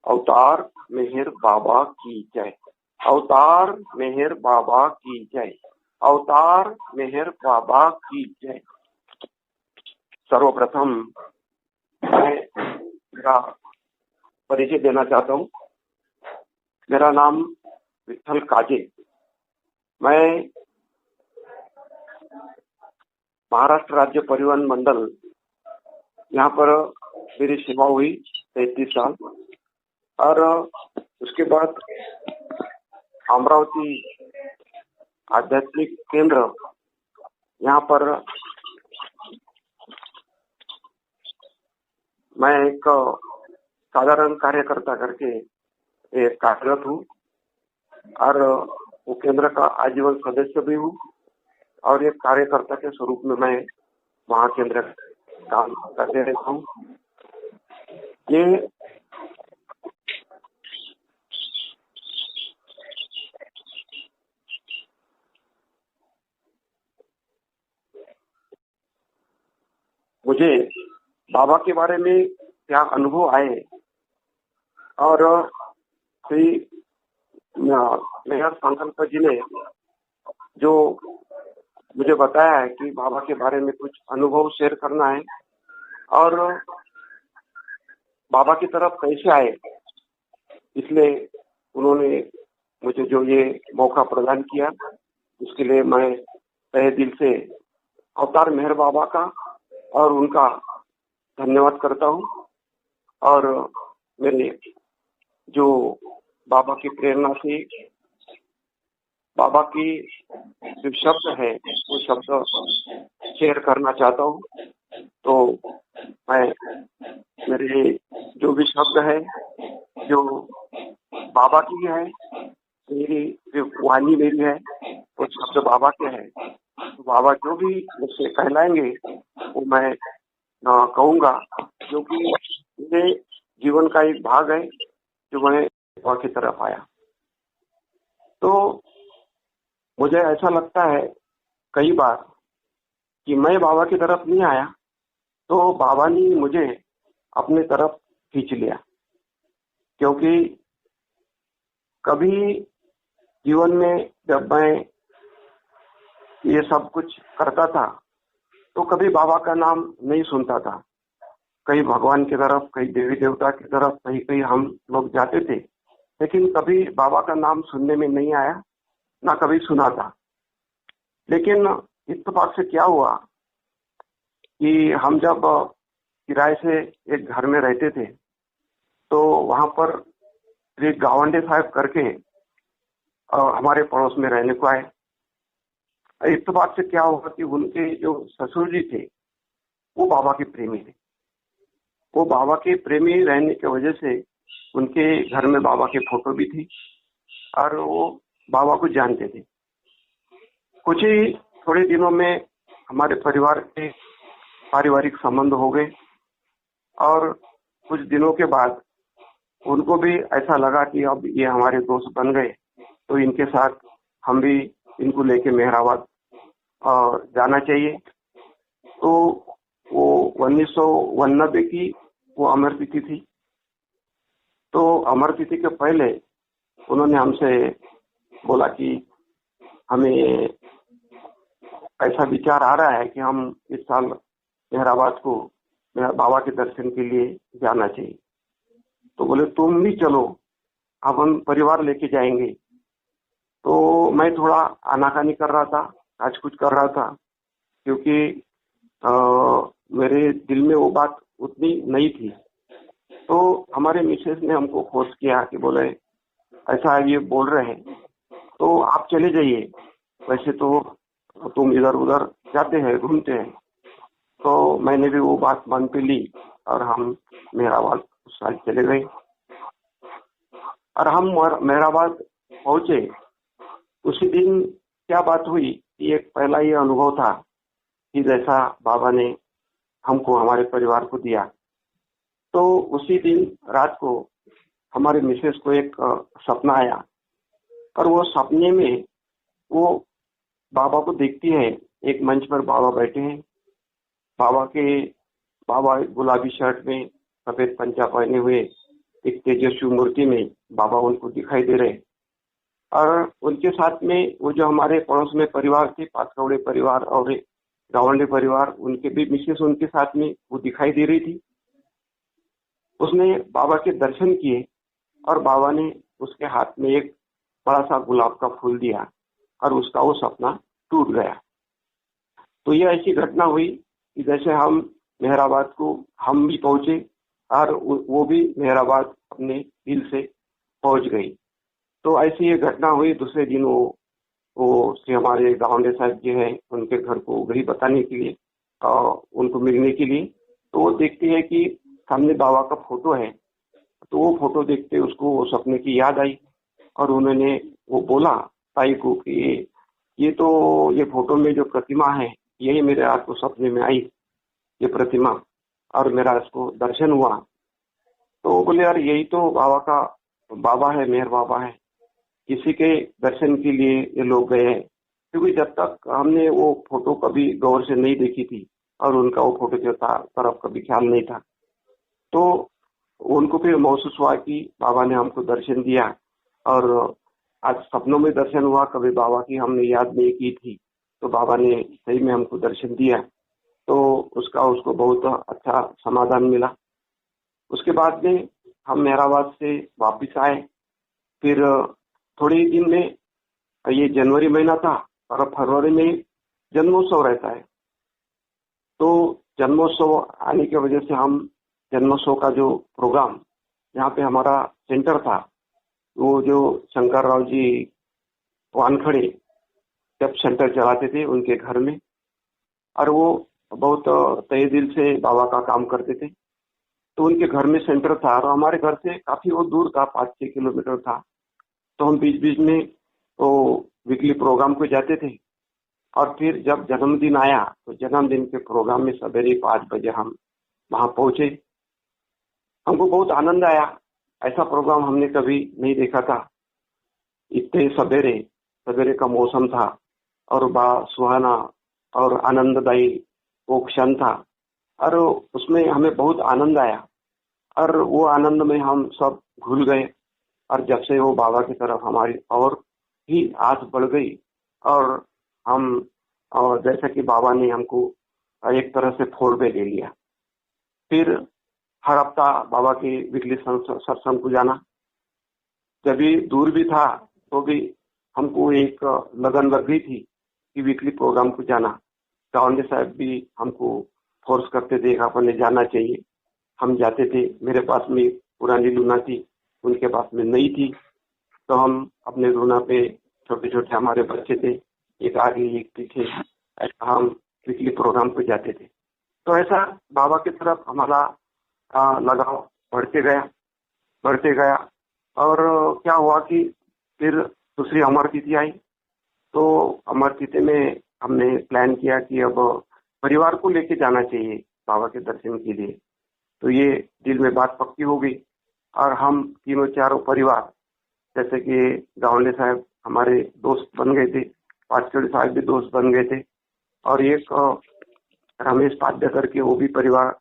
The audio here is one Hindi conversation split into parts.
अवतार मेहर बाबा की जय। अवतार मेहर बाबा की जय। अवतार मेहर बाबा की जय। सर्वप्रथम मैं मेरा परिचय देना चाहता हूँ। मेरा नाम विठल काजे। मैं महाराष्ट्र राज्य परिवहन मंडल, यहाँ पर मेरी सेवा हुई 33 साल। और उसके बाद अमरावती आध्यात्मिक केंद्र, यहाँ पर मैं एक साधारण कार्यकर्ता करके एक कार्यरत हूँ और वो केंद्र का आजीवन सदस्य भी हूँ और एक कार्यकर्ता के स्वरूप में मैं वहाँ केंद्र काम करते रहता हूँ। ये मुझे बाबा के बारे में क्या अनुभव आए और श्री मेहर संकल्प जी ने जो मुझे बताया है कि बाबा के बारे में कुछ अनुभव शेयर करना है और बाबा की तरफ कैसे आए, इसलिए उन्होंने मुझे जो ये मौका प्रदान किया, उसके लिए मैं तहे दिल से अवतार मेहर बाबा का और उनका धन्यवाद करता हूँ। और मेरे जो बाबा की प्रेरणा से बाबा की जो शब्द है वो शब्द शेयर करना चाहता हूँ। तो मैं मेरे जो भी शब्द है जो बाबा की है, मेरी जो वाणी मेरी है वो शब्द बाबा के है। तो बाबा जो भी मुझसे कहलाएंगे वो मैं कहूँगा, क्योंकि ये जीवन का एक भाग है जो मैं बाबा की तरफ आया। तो मुझे ऐसा लगता है कई बार कि मैं बाबा की तरफ नहीं आया तो बाबा ने मुझे अपने तरफ खींच लिया, क्योंकि कभी जीवन में जब मैं ये सब कुछ करता था तो कभी बाबा का नाम नहीं सुनता था। कहीं भगवान की तरफ, कहीं देवी देवता की तरफ, कहीं कहीं हम लोग जाते थे, लेकिन कभी बाबा का नाम सुनने में नहीं आया, ना कभी सुना था। लेकिन इत्तेफाक से क्या हुआ कि हम जब किराए से एक घर में रहते थे तो वहां पर एक गावंडे साहब करके हमारे पड़ोस में रहने को आए। इत्तेफाक से क्या हुआ कि उनके जो ससुर जी थे वो बाबा के प्रेमी थे। वो बाबा के प्रेमी रहने की वजह से उनके घर में बाबा के फोटो भी थी और वो बाबा को जानते थे। कुछ ही थोड़े दिनों में हमारे परिवार के पारिवारिक संबंध हो गए और कुछ दिनों के बाद उनको भी ऐसा लगा कि अब ये हमारे दोस्त बन गए तो इनके साथ हम भी इनको लेके मेहराबाद जाना चाहिए। तो वो 1999 की वो अमर तिथि थी। तो अमर तिथि के पहले उन्होंने हमसे बोला कि हमें ऐसा विचार आ रहा है कि हम इस साल मेहराबाद को बाबा के दर्शन के लिए जाना चाहिए। तो बोले तुम भी चलो, अब हम परिवार लेके जाएंगे। तो मैं थोड़ा आनाकानी कर रहा था, आज कुछ कर रहा था, क्योंकि मेरे दिल में वो बात उतनी नहीं थी। तो हमारे मिसेस ने हमको फोर्स किया कि बोले ऐसा ये बोल रहे हैं तो आप चले जाइए, वैसे तो तुम इधर उधर जाते हैं, घूमते हैं। तो मैंने भी वो बात मन पे ली और हम मेहराबाद उस साल चले गए। और हम मेहराबाद पहुंचे, उसी दिन क्या बात हुई कि एक पहला ये अनुभव था कि जैसा बाबा ने हमको, हमारे परिवार को दिया। तो उसी दिन रात को हमारे मिसेस को एक सपना आया और वो सपने में वो बाबा को देखती है। एक मंच पर बाबा बैठे हैं, बाबा गुलाबी शर्ट में सफेद पंचा पहने हुए एक तेजस्वी मूर्ति में बाबा उनको दिखाई दे रहे। और उनके साथ में वो जो हमारे पड़ोस में परिवार थे, पातकौड़े परिवार और गावंडे परिवार, उनके भी मिसेस उनके साथ में वो दिखाई दे रही थी। उसने बाबा के दर्शन किए और बाबा ने उसके हाथ में एक बड़ा सा गुलाब का फूल दिया और उसका वो सपना टूट गया। तो ये ऐसी घटना हुई कि जैसे हम मेहराबाद को हम भी पहुंचे और वो भी मेहराबाद अपने दिल से पहुंच गई। तो ऐसी ये घटना हुई। दूसरे दिन वो श्री हमारे गावंडे साहब जी हैं, उनके घर को गई बताने के लिए और उनको मिलने के लिए। तो वो देखती है कि सामने बाबा का फोटो है। तो वो फोटो देखते उसको वो सपने की याद आई और उन्होंने वो बोला ताई को कि ये फोटो में जो प्रतिमा है, यही मेरे रात को सपने में आई, ये प्रतिमा, और मेरा इसको दर्शन हुआ। तो बोले यार यही तो बाबा है, मेहर बाबा है, किसी के दर्शन के लिए ये लोग गए हैं। क्योंकि जब तक हमने वो फोटो कभी गौर से नहीं देखी थी और उनका वो फोटो जो था तरफ कभी ख्याल नहीं था, तो उनको फिर महसूस हुआ कि बाबा ने हमको दर्शन दिया और आज सपनों में दर्शन हुआ। कभी बाबा की हमने याद नहीं की थी तो बाबा ने सही में हमको दर्शन दिया। तो उसको बहुत अच्छा समाधान मिला। उसके बाद में हम मेहराबाद से वापिस आए। फिर थोड़े ही दिन में, ये जनवरी महीना था और फरवरी में जन्मोत्सव रहता है। तो जन्मोत्सव आने की वजह से हम जन्मोत्सव का जो प्रोग्राम जहाँ पे हमारा सेंटर था, वो जो शंकर राव जी वानखड़े जब सेंटर चलाते थे उनके घर में, और वो बहुत तहे दिल से बाबा का काम करते थे। तो उनके घर में सेंटर था और हमारे घर से काफी वो दूर था, 5-6 किलोमीटर था। तो हम बीच बीच में वो वीकली प्रोग्राम को जाते थे। और फिर जब जन्मदिन आया तो जन्मदिन के प्रोग्राम में सवेरे 5 बजे हम वहां पहुंचे। हमको बहुत आनंद आया, ऐसा प्रोग्राम हमने कभी नहीं देखा था। इतने सवेरे का मौसम था और बड़ा सुहाना और आनंददायी वो क्षण था और उसमें हमें बहुत आनंद आया और वो आनंद में हम सब घुल गए। और जब से वो बाबा की तरफ हमारी और ही आस बढ़ गई और जैसा कि बाबा ने हमको एक तरह से फोड़ पे ले लिया। फिर हर हफ्ता बाबा की वीकली सत्संग को जाना, जब भी दूर भी था तो भी हमको एक लगन लग गई थी कि वीकली प्रोग्राम को जाना। गावंडे साहब भी हमको फोर्स करते थे, आपने जाना चाहिए। हम जाते थे। मेरे पास में पुरानी लूना थी, उनके पास में नहीं थी। तो हम अपने लूना पे छोटे छोटे हमारे बच्चे थे, एक आगे एक पीछे, ऐसा हम वीकली प्रोग्राम पे जाते थे। तो ऐसा बाबा की तरफ हमारा लगाव बढ़ते गया। और क्या हुआ कि फिर दूसरी अमर तिथि आई। तो अमर तिथि में हमने प्लान किया कि अब परिवार को लेके जाना चाहिए बाबा के दर्शन के लिए। तो ये दिल में बात पक्की हो गई और हम तीनों चारों परिवार, जैसे कि गावंडे साहब हमारे दोस्त बन गए थे, पाटकड़ी साहब भी दोस्त बन गए थे, और एक रमेश पाध्य करके वो भी परिवार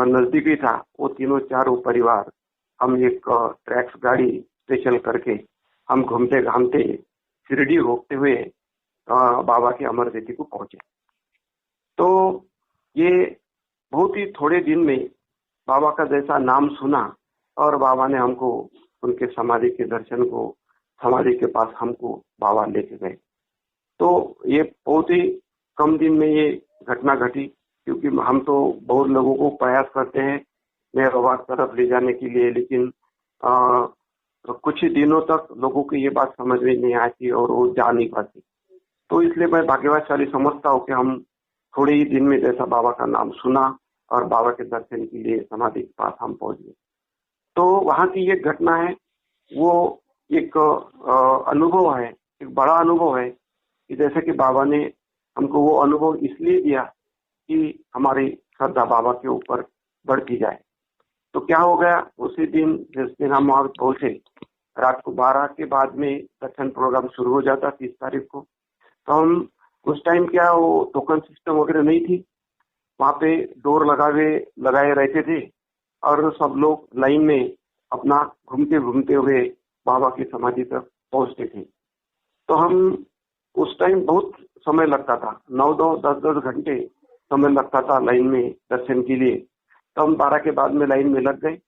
नजदीक ही था। वो तीनों चारों परिवार हम एक ट्रैक्स गाड़ी स्पेशल करके हम घूमते घामते शिरडी होते हुए बाबा के अमर तिथि को पहुंचे। तो ये बहुत ही थोड़े दिन में बाबा का जैसा नाम सुना और बाबा ने हमको उनके समाधि के दर्शन को, समाधि के पास हमको बाबा लेके गए। तो ये बहुत ही कम दिन में ये घटना घटी, क्योंकि हम तो बहुत लोगों को प्रयास करते हैं बाबा की तरफ ले जाने के लिए, लेकिन तो कुछ ही दिनों तक लोगों की ये बात समझ में नहीं आती और वो जा नहीं पाती। तो इसलिए मैं भाग्यशाली समझता हूँ कि हम थोड़े ही दिन में जैसा बाबा का नाम सुना और बाबा के दर्शन के लिए समाधि के पास हम पहुंच गए। तो वहाँ की ये घटना है, वो एक अनुभव है, एक बड़ा अनुभव है कि जैसे कि बाबा ने हमको वो अनुभव इसलिए दिया कि हमारी श्रद्धा बाबा के ऊपर बढ़ती जाए। तो क्या हो गया, उसी दिन जिस दिन हम वहां पहुंचे, रात को 12 के बाद में दर्शन प्रोग्राम शुरू हो जाता 30 तारीख को। तो हम उस टाइम क्या वो टोकन सिस्टम वगैरह नहीं थी, वहां पे डोर लगाए रहते थे और सब लोग लाइन में अपना घूमते घूमते हुए बाबा की समाधि तक पहुंचते थे। तो हम उस टाइम बहुत समय लगता था, 9-9, 10-10 घंटे समय लगता था लाइन में दर्शन के लिए। तो हम 12 के बाद में लाइन में लग गए।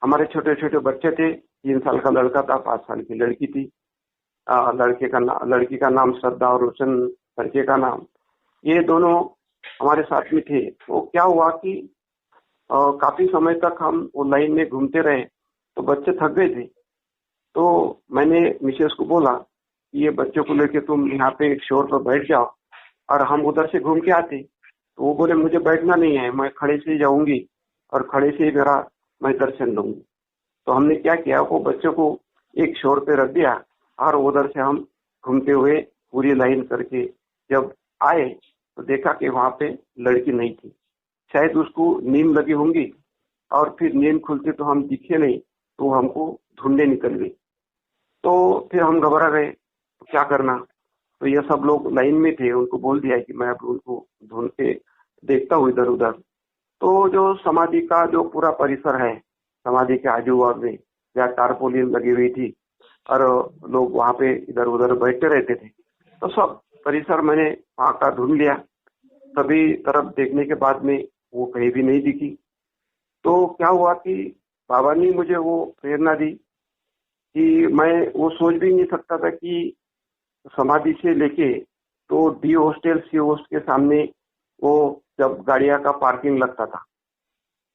हमारे छोटे छोटे बच्चे थे, 3 साल का लड़का था, 5 साल की लड़की थी। लड़की का नाम श्रद्धा और रोशन, लड़के का नाम, ये दोनों हमारे साथ में थे। तो क्या हुआ कि काफी समय तक हम वो लाइन में घूमते रहे, तो बच्चे थक गए थे। तो मैंने मिसेस को बोला कि ये बच्चों को लेके तुम यहाँ पे एक शोर पर बैठ जाओ और हम उधर से घूम के आते। तो वो बोले मुझे बैठना नहीं है, मैं खड़े से ही जाऊंगी और खड़े से ही मैं दर्शन लूंगी। तो हमने क्या किया, वो बच्चों को एक शोर पे रख दिया और उधर से हम घूमते हुए पूरी लाइन करके जब आए तो देखा कि वहां पे लड़की नहीं थी। शायद उसको नींद लगी होंगी और फिर नींद खुलती तो हम दिखे नहीं, तो हमको ढूंढने निकल गई। तो फिर हम घबरा गए, तो क्या करना। तो ये सब लोग लाइन में थे, उनको बोल दिया कि मैं अब उनको ढूंढ के देखता हूँ इधर उधर। तो जो समाधि का जो पूरा परिसर है, समाधि के आजू बाजू में जहाँ टारपोलिन लगी हुई थी और लोग वहां पे इधर उधर बैठते रहते थे, तो सब परिसर मैंने वहां का ढूंढ लिया। सभी तरफ देखने के बाद में वो कहीं भी नहीं दिखी। तो क्या हुआ कि बाबा ने मुझे वो प्रेरणा दी कि मैं वो सोच भी नहीं सकता था कि समाधि से लेके तो डी हॉस्टल सी होस्ट के सामने वो जब गाड़ियां का पार्किंग लगता था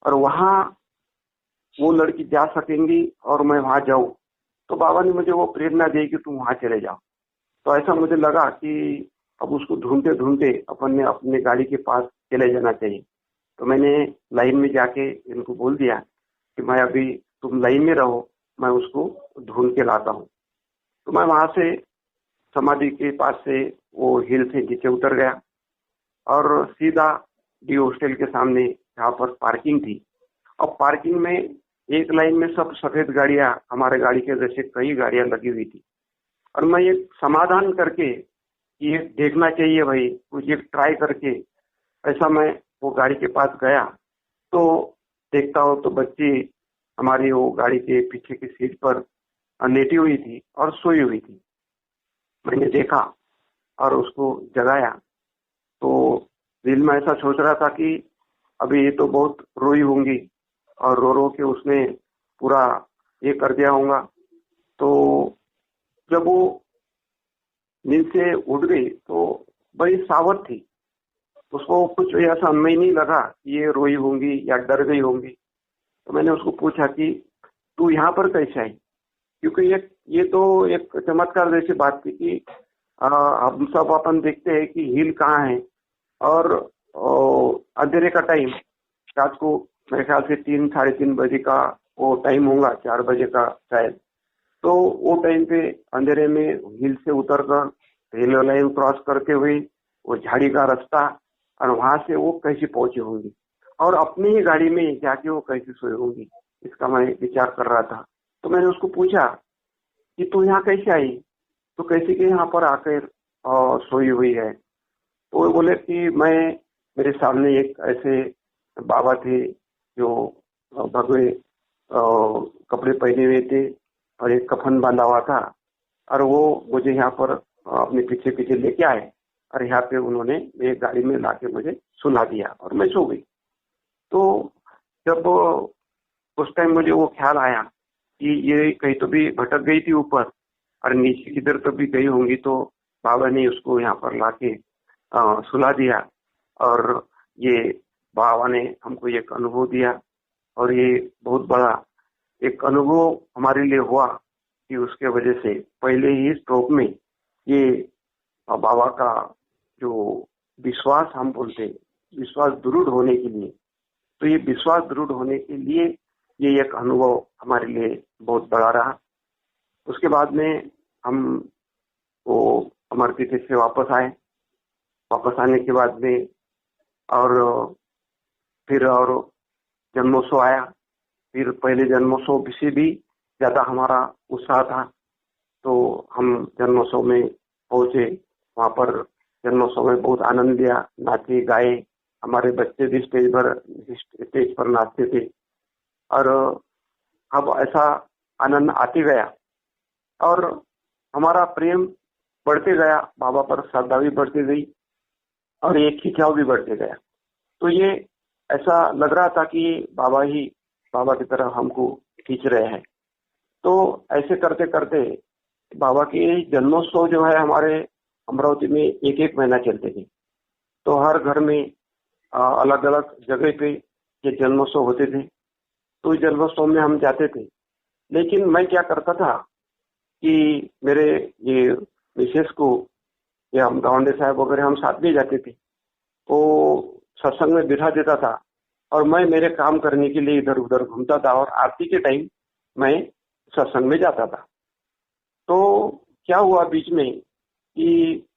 और वहां वो लड़की जा सकेंगी और मैं वहां जाऊं, तो बाबा ने मुझे वो प्रेरणा दी कि तुम वहां चले जाओ। तो ऐसा मुझे लगा कि अब उसको ढूंढते ढूंढते अपन ने अपने गाड़ी के पास चले जाना चाहिए। तो मैंने लाइन में जाके इनको बोल दिया कि मैं अभी तुम लाइन में रहो, मैं उसको ढूंढ के लाता हूँ। तो मैं वहां से समाधि के पास से वो हिल से नीचे उतर गया और सीधा डी हॉस्टल के सामने जहाँ पर पार्किंग थी, और पार्किंग में एक लाइन में सब सफेद गाड़ियां, हमारे गाड़ी के जैसे कई गाड़ियां लगी हुई थी। और मैं एक समाधान करके ये देखना चाहिए भाई, कुछ एक ट्राई करके ऐसा मैं वो गाड़ी के पास गया। तो देखता हूँ तो बच्ची हमारी वो गाड़ी के पीछे की सीट पर लेटी हुई थी और सोई हुई थी। मैंने देखा और उसको जगाया। तो दिल में ऐसा सोच रहा था कि अभी ये तो बहुत रोई होंगी और रो रो के उसने पूरा ये कर दिया होगा। तो जब वो नींद से उठ गई तो बड़ी सावध थी, उसको कुछ ऐसा हमें नहीं लगा कि ये रोई होंगी या डर गई होंगी। तो मैंने उसको पूछा कि तू यहाँ पर कैसे आई, क्योंकि ये तो एक चमत्कार जैसी बात थी कि हम सब अपन देखते हैं कि हिल कहाँ है और अंधेरे का टाइम, रात को मेरे ख्याल से 3-3:30 बजे का वो टाइम होगा, 4 बजे का शायद। तो वो टाइम पे अंधेरे में हिल से उतर कर रेलवे लाइन क्रॉस करते हुए वो झाड़ी का रास्ता और वहां से वो कैसे पहुंची होंगी और अपनी ही गाड़ी में जाके वो कैसे सोई होंगी, इसका मैं विचार कर रहा था। तो मैंने उसको पूछा कि तू यहाँ कैसे आई, तो कैसे कि यहाँ पर आकर सोई हुई है। तो वो बोले कि मेरे सामने एक ऐसे बाबा थे जो भगवे कपड़े पहने हुए थे और एक कफन बांधा हुआ था, और वो मुझे यहाँ पर अपने पीछे पीछे लेके आए और यहाँ पे उन्होंने एक गाड़ी में लाके मुझे सुला दिया और मैं सो गई। तो जब उस टाइम मुझे वो ख्याल आया कि ये कहीं तो भी भटक गई थी ऊपर और नीचे किधर तो भी गई होंगी, तो बाबा ने उसको यहाँ पर लाके सुला दिया। और ये बाबा ने हमको एक अनुभव दिया और ये बहुत बड़ा एक अनुभव हमारे लिए हुआ कि उसके वजह से पहले ही स्ट्रोक में ये बाबा का जो विश्वास हम बोलते, विश्वास दृढ़ होने के लिए, तो ये विश्वास दृढ़ होने के लिए ये एक अनुभव हमारे लिए बहुत बड़ा रहा। उसके बाद में हम वो अमर तीर्थ से वापस आए। वापस आने के बाद में और फिर और जन्मोत्सव आया। फिर पहले जन्मोत्सव से भी ज्यादा हमारा उत्साह था, तो हम जन्मोत्सव में पहुंचे। वहां पर जन्मोत्सव में बहुत आनंद लिया, नाचे गाए, हमारे बच्चे भी स्टेज पर नाचते थे। और अब ऐसा आनंद आते गया और हमारा प्रेम बढ़ते गया, बाबा पर श्रद्धा भी बढ़ती गई और ये खिंचाव भी बढ़ते गया। तो ये ऐसा लग रहा था कि बाबा ही बाबा की तरफ हमको खींच रहे हैं। तो ऐसे करते करते बाबा के जन्मोत्सव जो है हमारे अमरावती में एक एक महीना चलते थे। तो हर घर में अलग अलग जगह पे ये जन्मोत्सव होते थे। तो इस जन्मोत्सव में हम जाते थे। लेकिन मैं क्या करता था कि मेरे ये मिसेस को या हम गावंडे साहब वगैरह हम साथ में जाते थे, तो सत्संग में बिठा देता था और मैं मेरे काम करने के लिए इधर उधर घूमता था और आरती के टाइम मैं सत्संग में जाता था। तो क्या हुआ बीच में कि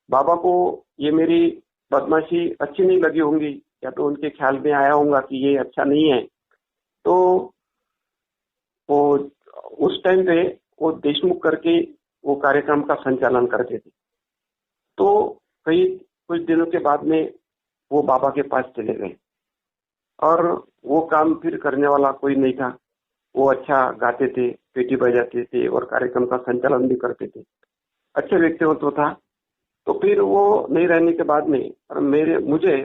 बाबा को ये मेरी बदमाशी अच्छी नहीं लगी होंगी या तो उनके ख्याल में आया होगा कि ये अच्छा नहीं है। तो वो उस टाइम पे वो देशमुख करके वो कार्यक्रम का संचालन करते थे। तो कई कुछ दिनों के बाद में वो बाबा के पास चले गए और वो काम फिर करने वाला कोई नहीं था। वो अच्छा गाते थे, पेटी बजाते थे और कार्यक्रम का संचालन भी करते थे, अच्छे व्यक्तित्व था। तो फिर वो नहीं रहने के बाद में और मुझे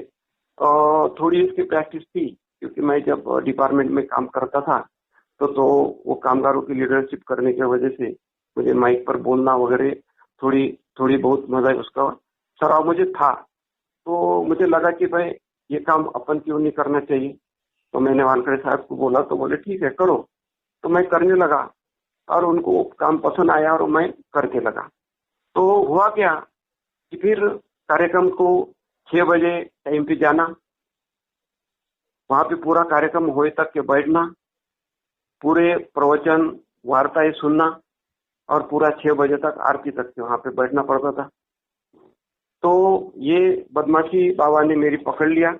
थोड़ी इसकी प्रैक्टिस थी, क्योंकि मैं जब डिपार्टमेंट में काम करता था तो वो कामगारों की लीडरशिप करने की वजह से मुझे माइक पर बोलना वगैरह थोड़ी थोड़ी बहुत मजा उसका सराव मुझे था। तो मुझे लगा कि भाई ये काम अपन क्यों नहीं करना चाहिए। तो मैंने वानखड़े साहब को बोला, तो बोले ठीक है करो। तो मैं करने लगा और उनको काम पसंद आया और मैं करके लगा। तो हुआ क्या कि फिर कार्यक्रम को 6 बजे टाइम पे जाना, वहां पे पूरा कार्यक्रम होए तक के बैठना, पूरे प्रवचन वार्ताएं सुनना और पूरा 6 बजे तक आरती तक के वहां पे बैठना पड़ता था। तो ये बदमाशी बाबा ने मेरी पकड़ लिया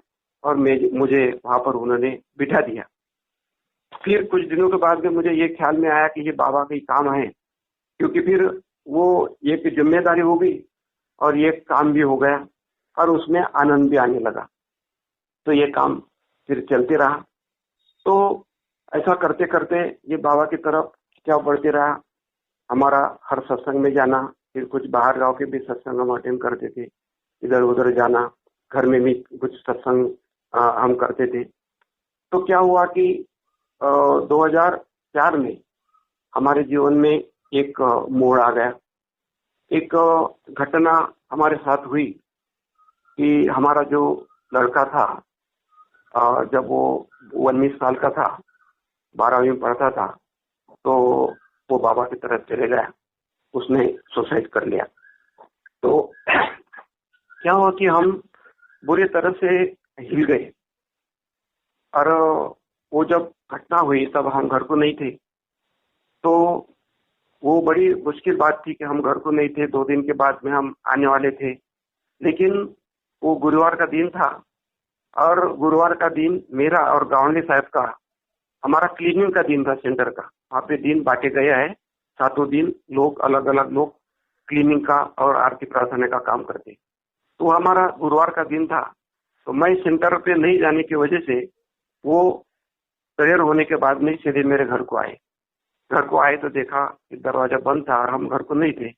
और मुझे वहां पर उन्होंने बिठा दिया। फिर कुछ दिनों के बाद में मुझे ये ख्याल में आया कि ये बाबा का ही काम है, क्योंकि फिर वो एक जिम्मेदारी हो गई और ये काम भी हो गया और उसमें आनंद भी आने लगा। तो ये काम फिर चलते रहा। तो ऐसा करते करते ये बाबा की तरफ क्या बढ़ते रहा। हमारा हर सत्संग में जाना, फिर कुछ बाहर गांव के भी सत्संग हम अटेंड करते थे, इधर उधर जाना, घर में भी कुछ सत्संग हम करते थे। तो क्या हुआ कि 2004 में हमारे जीवन में एक मोड़ आ गया। एक घटना हमारे साथ हुई कि हमारा जो लड़का था, जब वो 19 साल का था, 12वीं में पढ़ता था, तो वो बाबा की तरफ चले गया, उसने सुसाइड कर लिया। तो क्या हुआ कि हम बुरी तरह से हिल गए और वो जब घटना हुई तब हम घर को नहीं थे। तो वो बड़ी मुश्किल बात थी कि हम घर को नहीं थे, 2 दिन के बाद में हम आने वाले थे। लेकिन वो गुरुवार का दिन था और गुरुवार का दिन मेरा और गावंडे साहब का हमारा क्लीनिंग का दिन था सेंटर का। वहाँ पे दिन बांटे गया है, 7 दिन लोग अलग अलग लोग क्लीनिंग का और आरती प्रार्थना का काम करते। तो हमारा गुरुवार का दिन था। तो मैं सेंटर पे नहीं जाने की वजह से वो प्रेयर होने के बाद में सीधे मेरे घर को आए। घर को आए तो देखा कि दरवाजा बंद था और हम घर को नहीं थे।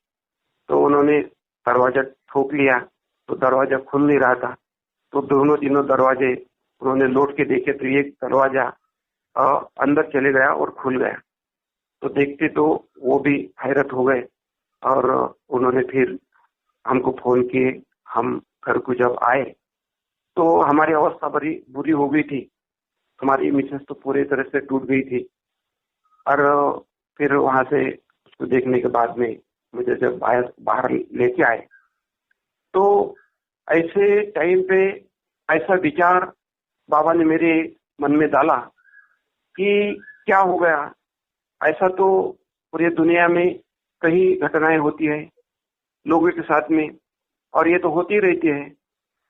तो उन्होंने दरवाजा ठोक लिया, तो दरवाजा खुल नहीं रहा था। तो तीनों दरवाजे उन्होंने लौट के देखे तो एक दरवाजा अंदर चले गया और खुल गया। तो देखते तो वो भी हैरत हो गए और उन्होंने फिर हमको फोन किए। हम घर को जब आए तो हमारी अवस्था बड़ी बुरी हो गई थी। हमारी मिसेस तो पूरी तरह से टूट गई थी। और फिर वहां से उसको देखने के बाद में मुझे जब बाहर लेके आए तो ऐसे टाइम पे ऐसा विचार बाबा ने मेरे मन में डाला कि क्या हो गया। ऐसा तो पूरी दुनिया में कई घटनाएं होती है लोगों के साथ में और ये तो होती रहती है,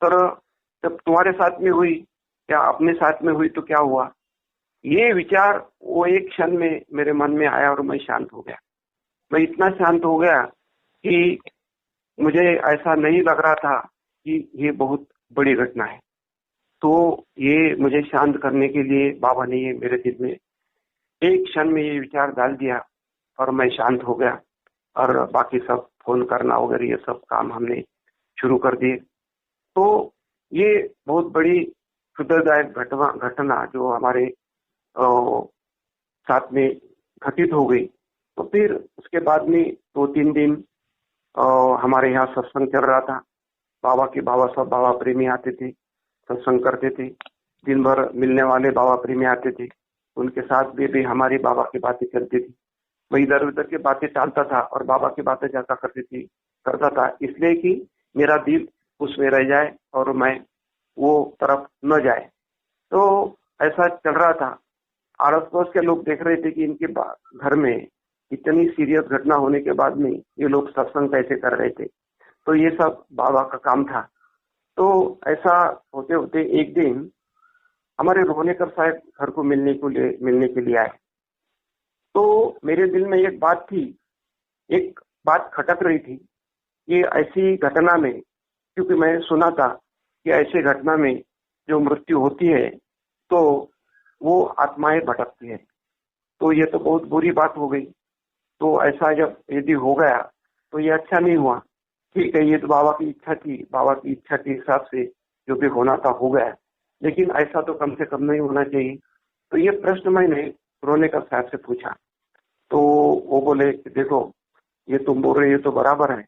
पर जब तुम्हारे साथ में हुई या अपने साथ में हुई तो क्या हुआ। ये विचार वो एक क्षण में मेरे मन में आया और मैं शांत हो गया। मैं इतना शांत हो गया कि मुझे ऐसा नहीं लग रहा था कि ये बहुत बड़ी घटना है। तो ये मुझे शांत करने के लिए बाबा ने ये मेरे दिल में एक क्षण में ये विचार डाल दिया और मैं शांत हो गया और बाकी सब फोन करना वगैरह ये सब काम हमने शुरू कर दिए। तो ये बहुत बड़ी हृदयदायक घटना जो हमारे साथ में घटित हो गई। तो फिर उसके बाद में 2-3 दिन हमारे यहाँ सत्संग चल रहा था। सब बाबा प्रेमी आते थे, सत्संग करते थे। दिन भर मिलने वाले बाबा प्रेमी आते थे, उनके साथ भी हमारी बाबा की बातें चलती थी। मैं इधर उधर की बातें टालता था और बाबा की बातें ज्यादा करता था, इसलिए कि मेरा दिल उसमें रह जाए और मैं वो तरफ न जाए। तो ऐसा चल रहा था। आस पड़ोस के लोग देख रहे थे कि इनके घर में इतनी सीरियस घटना होने के बाद में ये लोग सत्संग कैसे कर रहे थे। तो ये सब बाबा का काम था। तो ऐसा होते होते एक दिन हमारे रोहनेकर साहब घर को मिलने के लिए आए। तो मेरे दिल में एक बात खटक रही थी कि ऐसी घटना में, क्योंकि मैं सुना था कि ऐसी घटना में जो मृत्यु होती है तो वो आत्माएं भटकती है। तो ये तो बहुत बुरी बात हो गई। तो ऐसा जब यदि हो गया तो ये अच्छा नहीं हुआ। ठीक है, ये तो बाबा की इच्छा थी, बाबा की इच्छा के हिसाब से जो भी होना था हो गया, लेकिन ऐसा तो कम से कम नहीं होना चाहिए। तो ये प्रश्न मैंने रोहनेकर साहब से पूछा। तो वो बोले कि देखो, ये तुम बोल रहे हो तो बराबर है,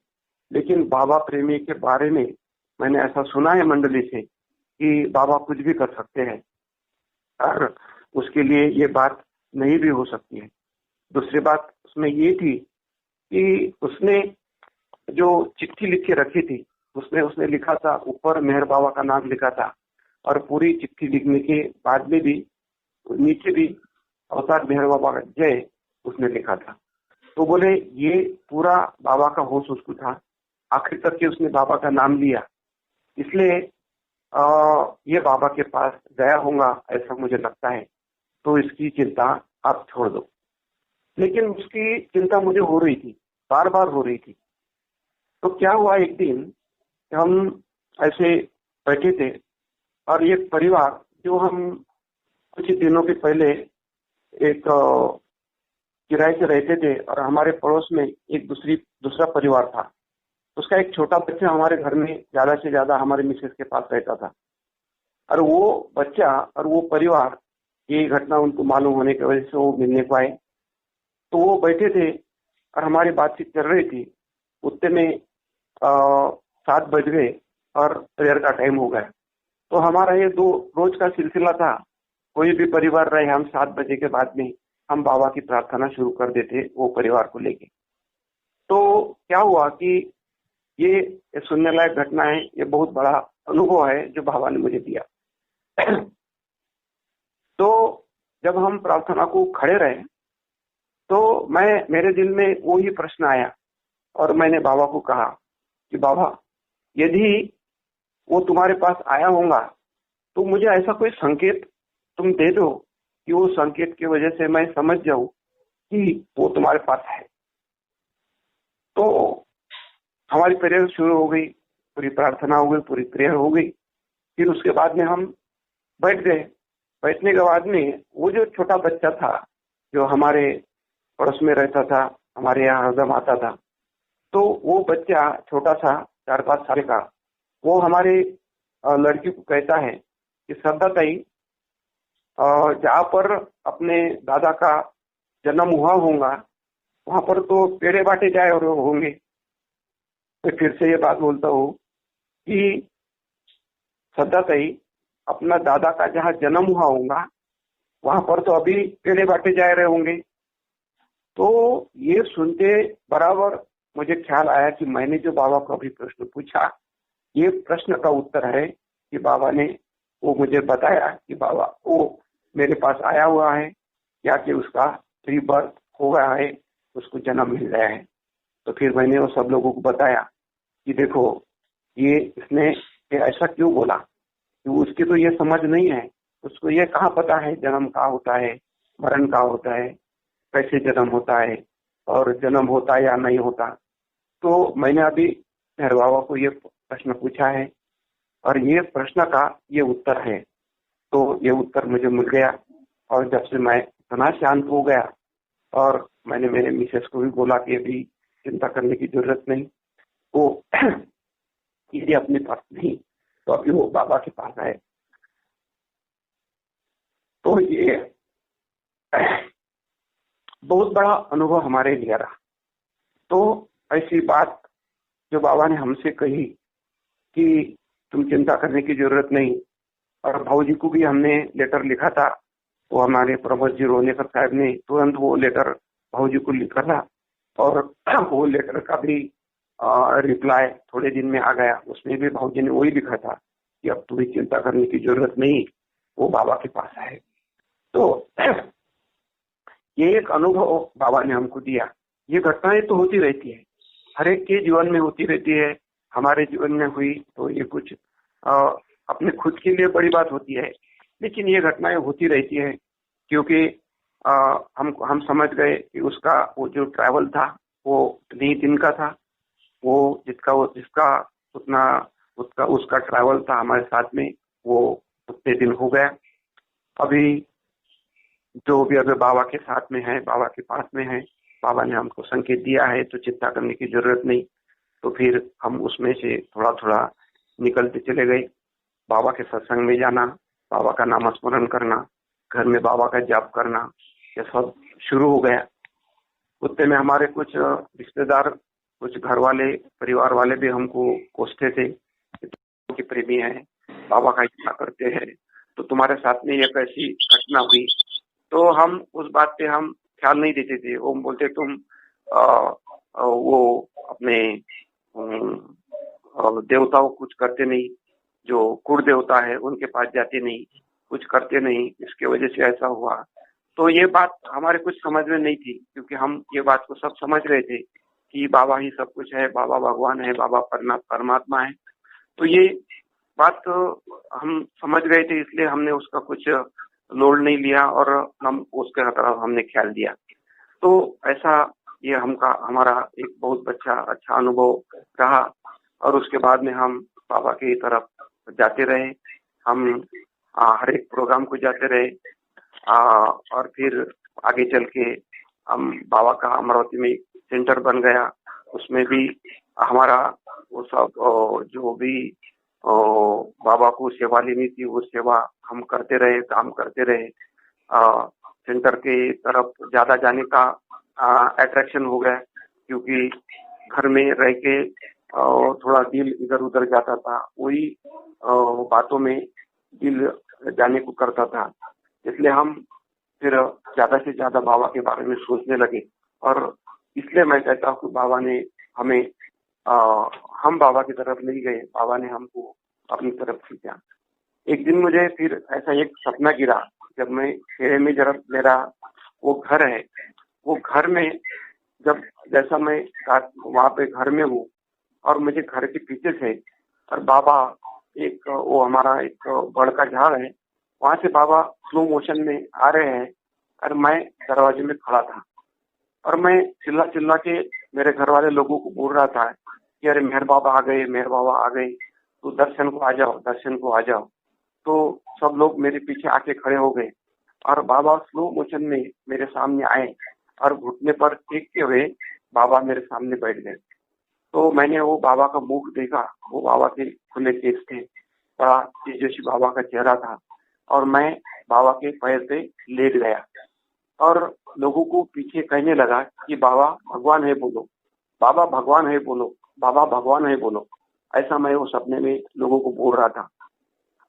लेकिन बाबा प्रेमी के बारे में मैंने ऐसा सुना है मंडली से कि बाबा कुछ भी कर सकते हैं और उसके लिए ये बात नहीं भी हो सकती है। दूसरी बात उसमें ये थी कि उसने जो चिट्ठी लिख के रखी थी उसने लिखा था, ऊपर मेहर बाबा का नाम लिखा था और पूरी चिट्ठी लिखने के बाद में भी नीचे भी अवतार मेहर बाबा का जय उसने लिखा था। तो बोले ये पूरा बाबा का होश उसको था, आखिर तक के उसने बाबा का नाम लिया, इसलिए ये बाबा के पास गया होगा ऐसा मुझे लगता है। तो इसकी चिंता आप छोड़ दो। लेकिन उसकी चिंता मुझे हो रही थी, बार बार हो रही थी। तो क्या हुआ, एक दिन हम ऐसे बैठे थे और एक परिवार जो हम कुछ दिनों के पहले एक किराए से रहते थे और हमारे पड़ोस में एक दूसरा परिवार था। उसका एक छोटा बच्चा हमारे घर में ज्यादा से ज्यादा हमारे मिसेस के पास रहता था और वो बच्चा और वो परिवार, ये घटना उनको मालूम होने की वजह से वो मिलने को आए। तो वो बैठे थे और हमारी बातचीत चल रही थी। उतने में 7 बज गए और प्रेयर का टाइम हो गया। तो हमारा ये 2 रोज का सिलसिला था, कोई भी परिवार रहे हम 7 बजे के बाद में हम बाबा की प्रार्थना शुरू कर देते वो परिवार को लेके। तो क्या हुआ कि ये सुनने लायक घटना है, ये बहुत बड़ा अनुभव है जो बाबा ने मुझे दिया। तो जब हम प्रार्थना को खड़े रहे तो मेरे दिल में वो ही प्रश्न आया और मैंने बाबा को कहा कि बाबा, यदि वो तुम्हारे पास आया होगा तो मुझे ऐसा कोई संकेत तुम दे दो कि वो संकेत की वजह से मैं समझ जाऊं कि वो तुम्हारे पास है। तो हमारी प्रेयर शुरू हो गई, पूरी प्रार्थना हो गई, पूरी प्रेयर हो गई। फिर उसके बाद में हम बैठ गए। बैठने के बाद में वो जो छोटा बच्चा था जो हमारे पड़ोस में रहता था, हमारे यहाँ हरदम आता था, तो वो बच्चा छोटा सा 4-5 साल का, वो हमारे लड़की को कहता है कि श्रद्धा ताई, जहाँ पर अपने दादा का जन्म हुआ होगा वहां पर तो पेड़े बांटे जाए और होंगे। मैं फिर से ये बात बोलता हूँ कि श्रद्धा ताई, अपना दादा का जहाँ जन्म हुआ होगा वहां पर तो अभी पेड़े बांटे जा रहे होंगे। तो ये सुनते बराबर मुझे ख्याल आया कि मैंने जो बाबा को अभी प्रश्न पूछा, ये प्रश्न का उत्तर है कि बाबा ने वो मुझे बताया कि बाबा वो मेरे पास आया हुआ है या कि उसका रीबर्थ हो गया है, उसको जन्म मिल गया है। तो फिर मैंने वो सब लोगों को बताया कि देखो, ये इसने ऐसा क्यों बोला, कि उसकी तो ये समझ नहीं है, उसको ये कहाँ पता है जन्म का होता है, मरण का होता है, कैसे जन्म होता है और जन्म होता है या नहीं होता। तो मैंने अभी मेहर बाबा को ये प्रश्न पूछा है और ये प्रश्न का ये उत्तर है। तो ये उत्तर मुझे मिल गया और जब से मैं तना शांत हो गया। और मैंने मेरे मिसेस को भी बोला कि अभी चिंता करने की जरूरत नहीं, वो यदि अपने पास नहीं तो अभी वो बाबा के पास आए। तो ये बहुत बड़ा अनुभव हमारे लिए रहा। तो ऐसी बात जो बाबा ने हमसे कही कि तुम चिंता करने की जरूरत नहीं, और भाऊजी को भी हमने लेटर लिखा था, वो हमारे प्रमोद जी रोनेकर साहब ने तुरंत वो लेटर भाऊजी को लिखा था, और वो लेटर का भी रिप्लाई थोड़े दिन में आ गया। उसमें भी भाऊजी ने वही लिखा था कि अब तुम्हें चिंता करने की जरूरत नहीं, वो बाबा के पास आए। तो ये एक अनुभव बाबा ने हमको दिया। ये घटनाएं तो होती रहती है, हर एक के जीवन में होती रहती है। हमारे जीवन में हुई तो ये कुछ अपने खुद के लिए बड़ी बात होती है, लेकिन ये घटनाएं होती रहती है क्योंकि हम समझ गए कि उसका वो जो ट्रैवल था वो 3 दिन का था। वो जिसका उतना उसका ट्रैवल था हमारे साथ में, वो उतने दिन हो गया। अभी जो भी अगर बाबा के साथ में है, बाबा के पास में है, बाबा ने हमको संकेत दिया है, तो चिंता करने की जरूरत नहीं। तो फिर हम उसमें से थोड़ा थोड़ा निकलते चले गए। बाबा के सत्संग में जाना, बाबा का नाम स्मरण करना, घर में बाबा का जाप करना, ये सब शुरू हो गया। उतने में हमारे कुछ रिश्तेदार, कुछ घर वाले, परिवार वाले भी हमको कोसते थे कि प्रेमी है, बाबा का इच्छा करते हैं, तो तुम्हारे साथ में ये कैसी घटना हुई। तो हम उस बात पे हम ख्याल नहीं देते थे। वो बोलते तुम वो अपने देवताओं कुछ करते नहीं, जो कुल देवता है उनके पास जाते नहीं, कुछ करते नहीं, इसके वजह से ऐसा हुआ। तो ये बात हमारे कुछ समझ में नहीं थी, क्योंकि हम ये बात को सब समझ रहे थे कि बाबा ही सब कुछ है, बाबा भगवान है, बाबा परमात्मा है। तो ये बात हम समझ गए थे, इसलिए हमने उसका कुछ लोड नहीं लिया और हम उसके तरफ हमने ख्याल दिया। तो ऐसा ये हमारा एक बहुत अच्छा अनुभव रहा। और उसके बाद में हम बाबा की तरफ जाते रहे। हम हर एक प्रोग्राम को जाते रहे। और फिर आगे चल के हम बाबा का अमरावती में सेंटर बन गया। उसमें भी हमारा वो सब जो भी बाबा को सेवा लेनी थी, वो सेवा हम करते रहे, काम करते रहे। सेंटर के तरफ ज्यादा जाने का अट्रैक्शन हो गया, क्योंकि घर में रह के थोड़ा दिल इधर उधर जाता था, वही बातों में दिल जाने को करता था। इसलिए हम फिर ज्यादा से ज्यादा बाबा के बारे में सोचने लगे। और इसलिए मैं कहता हूँ कि बाबा ने हमें हम बाबा की तरफ नहीं गए, बाबा ने हमको अपनी तरफ खींचा। एक दिन मुझे फिर ऐसा एक सपना गिरा, जब मैं खेड़े में जब मेरा वो घर है, वो घर में जब जैसा मैं वहां पे घर में हूँ, और मुझे घर के पीछे से और बाबा एक वो हमारा एक बड़ का झाड़ है, वहां से बाबा स्लो मोशन में आ रहे हैं, और मैं दरवाजे में खड़ा था। और मैं चिल्ला चिल्ला के मेरे घर वाले लोगों को बोल रहा था कि अरे मेहर बाबा आ गए, मेहर बाबा आ गए, तो दर्शन को आ जाओ, दर्शन को आ जाओ। तो सब लोग मेरे पीछे आके खड़े हो गए, और बाबा स्लो मोशन में मेरे सामने आए, और घुटने पर टेकते हुए बाबा मेरे सामने बैठ गए। तो मैंने वो बाबा का मुख देखा, वो बाबा के खुले केस थे, बड़ा तेजस्वी बाबा का चेहरा था, और मैं बाबा के पैर पे लेट गया, और लोगों को पीछे कहने लगा कि बाबा भगवान है बोलो, बाबा भगवान है बोलो, बाबा भगवान है बोलो। ऐसा मैं वो सपने में लोगों को बोल रहा था।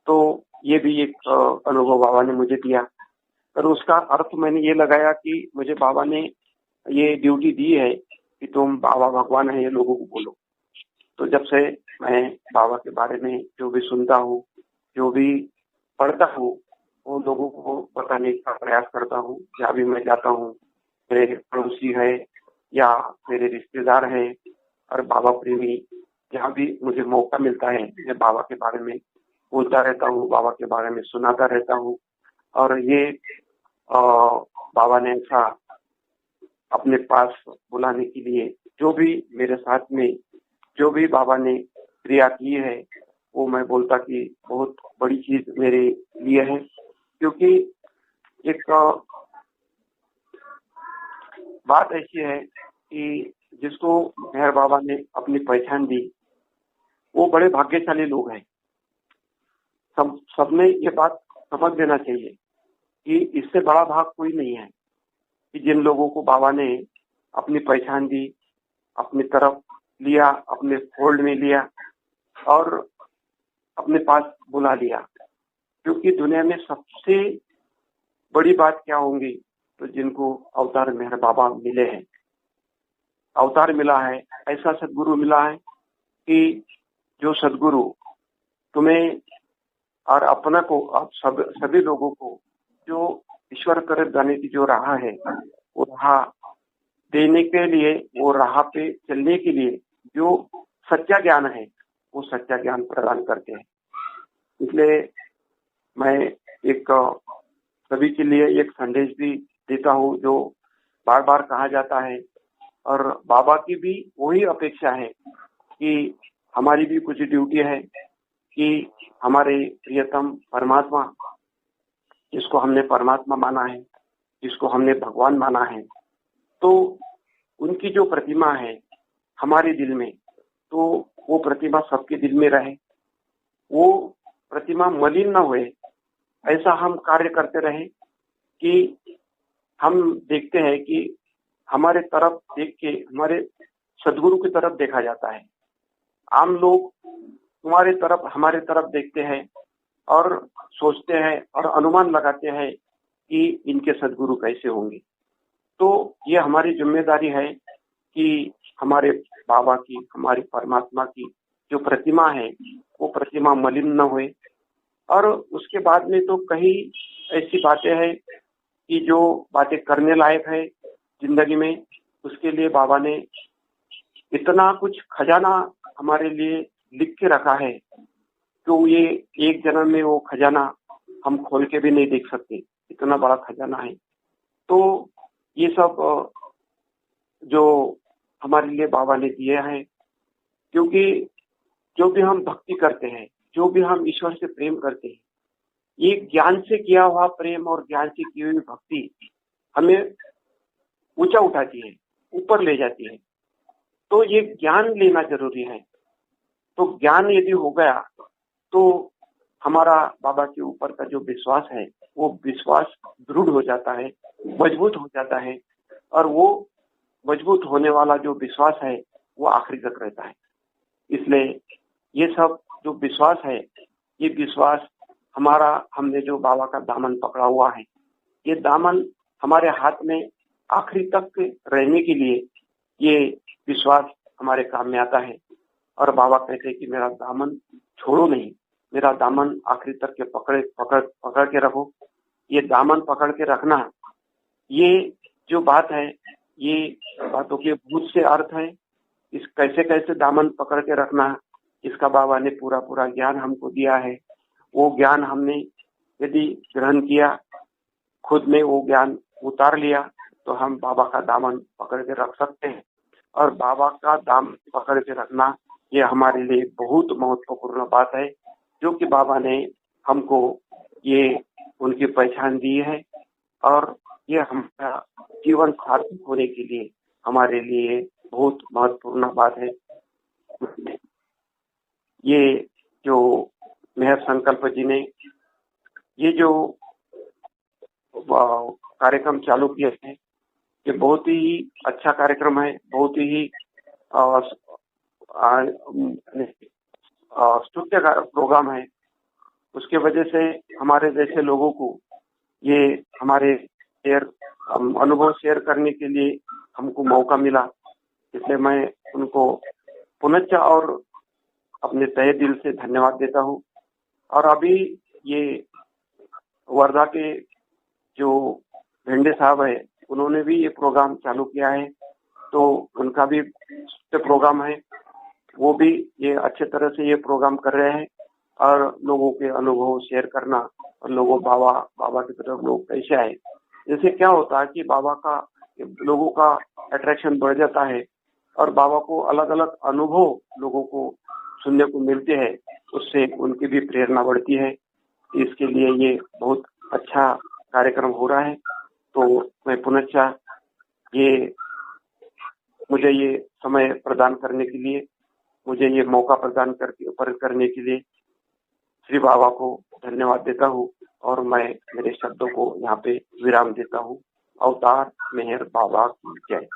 तो ये भी एक अनुभव बाबा ने मुझे दिया। पर उसका अर्थ मैंने ये लगाया कि मुझे बाबा ने ये ड्यूटी दी है कि तुम बाबा भगवान है ये लोगों को बोलो। तो जब से मैं बाबा के बारे में जो भी सुनता हूँ, जो भी पढ़ता हूँ, वो लोगों को बताने का प्रयास करता हूँ। जहाँ भी मैं जाता हूँ, मेरे पड़ोसी है या मेरे रिश्तेदार है और बाबा प्रेमी, जहाँ भी मुझे मौका मिलता है, मैं बाबा के बारे में बोलता रहता हूँ, बाबा के बारे में सुनाता रहता हूँ। और ये बाबा ने ऐसा अपने पास बुलाने के लिए जो भी मेरे साथ में जो भी बाबा ने क्रिया की है, वो मैं बोलता कि बहुत बड़ी चीज मेरे लिए है। क्योंकि एक बात ऐसी है कि जिसको मेहर बाबा ने अपनी पहचान दी, वो बड़े भाग्यशाली लोग हैं। सबने ये बात समझ लेना चाहिए कि इससे बड़ा भाग कोई नहीं है कि जिन लोगों को बाबा ने अपनी पहचान दी, अपनी तरफ लिया, अपने फोल्ड में लिया और अपने पास बुला लिया। क्योंकि दुनिया में सबसे बड़ी बात क्या होंगी, तो जिनको अवतार मेहर बाबा मिले हैं, अवतार मिला है, ऐसा सदगुरु मिला है कि जो सदगुरु तुम्हें और अपना को, आप सभी लोगों को जो ईश्वर तरफ जाने की जो राह है, वो राह देने के लिए, वो राह पे चलने के लिए जो सच्चा ज्ञान है, वो सच्चा ज्ञान प्रदान करते हैं। इसलिए मैं एक सभी के लिए एक संदेश भी देता हूँ, जो बार बार कहा जाता है, और बाबा की भी वही अपेक्षा है कि हमारी भी कुछ ड्यूटी है कि हमारे प्रियतम परमात्मा, जिसको हमने परमात्मा माना है, जिसको हमने भगवान माना है, तो उनकी जो प्रतिमा है हमारे दिल में, तो वो प्रतिमा सबके दिल में रहे, वो प्रतिमा मलिन न हुए, ऐसा हम कार्य करते रहे कि हम देखते हैं कि हमारे तरफ देख के हमारे सदगुरु की तरफ देखा जाता है। आम लोग तुम्हारे तरफ, हमारे तरफ देखते हैं और सोचते हैं और अनुमान लगाते हैं कि इनके सदगुरु कैसे होंगे। तो ये हमारी जिम्मेदारी है कि हमारे बाबा की, हमारी परमात्मा की जो प्रतिमा है, वो प्रतिमा मलिन न हुए। और उसके बाद में तो कई ऐसी बातें हैं कि जो बातें करने लायक है जिंदगी में, उसके लिए बाबा ने इतना कुछ खजाना हमारे लिए लिख के रखा है, तो ये एक जन्म में वो खजाना हम खोल के भी नहीं देख सकते, इतना बड़ा खजाना है। तो ये सब जो हमारे लिए बाबा ने दिए हैं, क्योंकि जो भी हम भक्ति करते हैं, जो भी हम ईश्वर से प्रेम करते हैं, ये ज्ञान से किया हुआ प्रेम और ज्ञान से की हुई भक्ति हमें ऊंचा उठाती है, ऊपर ले जाती है। तो ये ज्ञान लेना जरूरी है। तो ज्ञान यदि हो गया तो हमारा बाबा के ऊपर का जो विश्वास है, वो विश्वास दृढ़ हो जाता है, मजबूत हो जाता है, और वो मजबूत होने वाला जो विश्वास है वो आखिरी तक रहता है। इसलिए ये सब जो विश्वास है, ये विश्वास हमारा, हमने जो बाबा का दामन पकड़ा हुआ है, ये दामन हमारे हाथ में आखिरी तक रहने के लिए ये विश्वास हमारे काम में आता है। और बाबा कहते हैं कि मेरा दामन छोड़ो नहीं, मेरा दामन आखिरी तक के पकड़ के रखो। ये दामन पकड़ के रखना, ये जो बात है, ये बातों के भूत से अर्थ है। इस कैसे कैसे दामन पकड़ के रखना, इसका बाबा ने पूरा ज्ञान हमको दिया है। वो ज्ञान हमने यदि ग्रहण किया, खुद में वो ज्ञान उतार लिया, तो हम बाबा का दामन पकड़ के रख सकते हैं। और बाबा का दामन पकड़ के रखना, ये हमारे लिए बहुत महत्वपूर्ण बात है, जो कि बाबा ने हमको ये उनकी पहचान दी है। और ये हमारा जीवन सार्थक होने के लिए हमारे लिए बहुत महत्वपूर्ण बात है। ये जो मेहर संकल्प जी ने ये जो कार्यक्रम चालू किए हैं, ये बहुत ही अच्छा कार्यक्रम है, बहुत ही स्तुत्य प्रोग्राम है। उसके वजह से हमारे जैसे लोगों को ये हमारे अनुभव शेयर करने के लिए हमको मौका मिला। इसलिए मैं उनको पुनः और अपने तहे दिल से धन्यवाद देता हूँ। और अभी ये वर्धा के जो भेंडे साहब है, उन्होंने भी ये प्रोग्राम चालू किया है, तो उनका भी प्रोग्राम है, वो भी ये अच्छे तरह से ये प्रोग्राम कर रहे हैं। और लोगों के अनुभव शेयर करना, और लोगों बाबा की तरफ लोग कैसे आए, जैसे क्या होता है कि बाबा का, लोगों का अट्रैक्शन बढ़ जाता है, और बाबा को अलग अलग अनुभव लोगों को सुनने को मिलते हैं, उससे उनकी भी प्रेरणा बढ़ती है। इसके लिए ये बहुत अच्छा कार्यक्रम हो रहा है। तो मैं पुनः ये मुझे ये समय प्रदान करने के लिए, मुझे ये मौका प्रदान करने के लिए श्री बाबा को धन्यवाद देता हूँ और मैं मेरे शब्दों को यहाँ पे विराम देता हूँ। अवतार मेहर बाबा की जय।